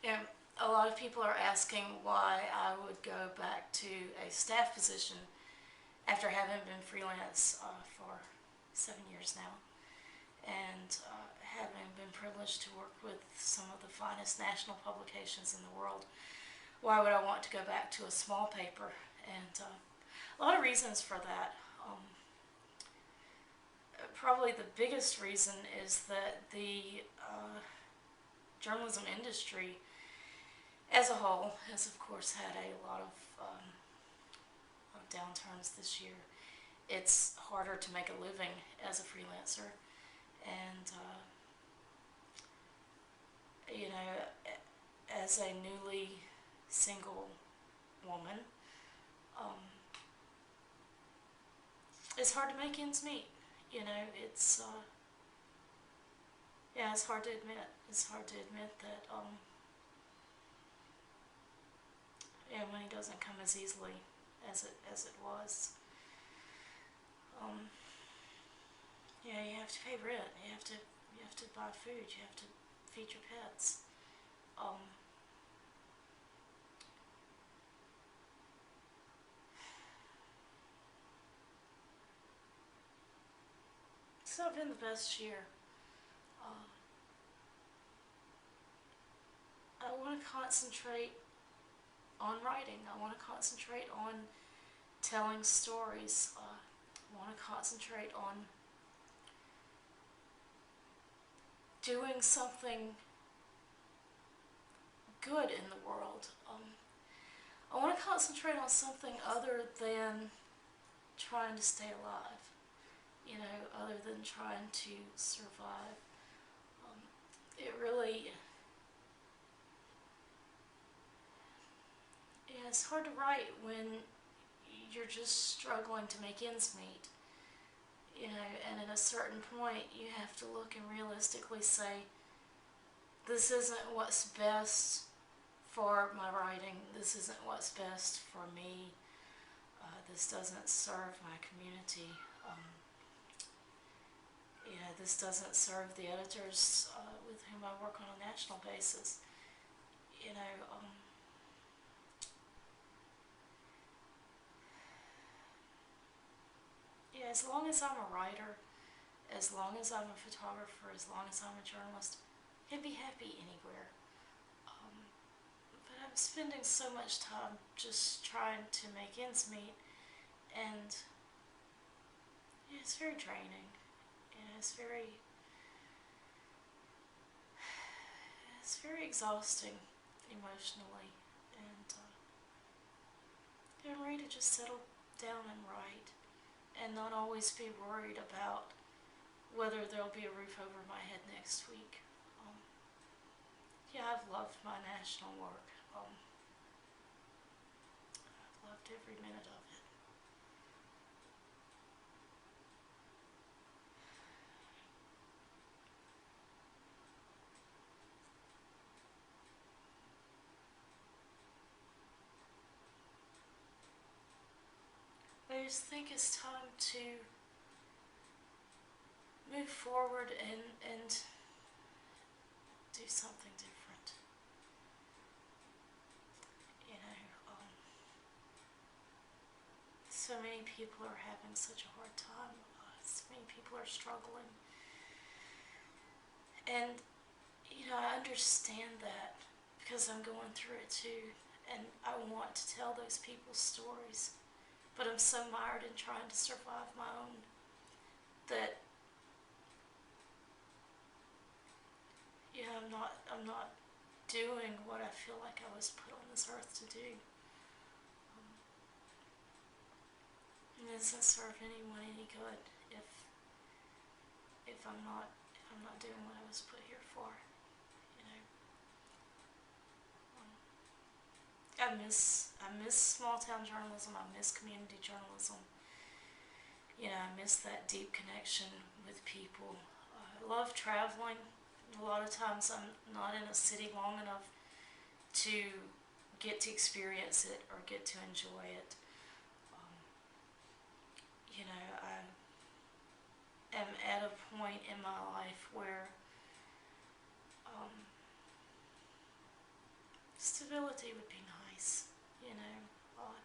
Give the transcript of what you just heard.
Yeah, a lot of people are asking why I would go back to a staff position after having been freelance for 7 years now, and having been privileged to work with some of the finest national publications in the world. Why would I want to go back to a small paper? And a lot of reasons for that. Probably the biggest reason is that the journalism industry as a whole has, of course, had a lot of downturns this year. It's harder to make a living as a freelancer, and as a newly single woman, um, it's hard to make ends meet. It's yeah, it's hard to admit. It's hard to admit that yeah, money doesn't come as easily as it was. Um, yeah, you have to pay rent. You have to buy food. You have to feed your pets. Um, it's not been the best year. Uh, I want to concentrate on writing. I want to concentrate on telling stories. I want to concentrate on doing something good in the world. I want to concentrate on something other than trying to stay alive. Other than trying to survive. It really, yeah, it's hard to write when you're just struggling to make ends meet. And at a certain point, you have to look and realistically say, this isn't what's best for my writing. This isn't what's best for me. This doesn't serve my community. This doesn't serve the editors with whom I work on a national basis. You know, yeah, as long as I'm a writer, as long as I'm a photographer, as long as I'm a journalist, I can be happy anywhere. But I'm spending so much time just trying to make ends meet, and yeah, it's very draining. It's very exhausting emotionally, and I'm ready to just settle down and write, and not always be worried about whether there'll be a roof over my head next week. Um, yeah, I've loved my national work. I've loved every minute of it. I just think it's time to move forward and do something different. You know, so many people are having such a hard time. So many people are struggling. And, I understand that because I'm going through it too. And I want to tell those people's stories. But I'm so mired in trying to survive my own that, I'm not doing what I feel like I was put on this earth to do. It doesn't serve anyone any good if I'm not doing what I was put here for. You know, I miss small town journalism. I miss community journalism. I miss that deep connection with people. I love traveling. A lot of times I'm not in a city long enough to get to experience it or get to enjoy it. Um, I am at a point in my life where um, stability would be nice, you know.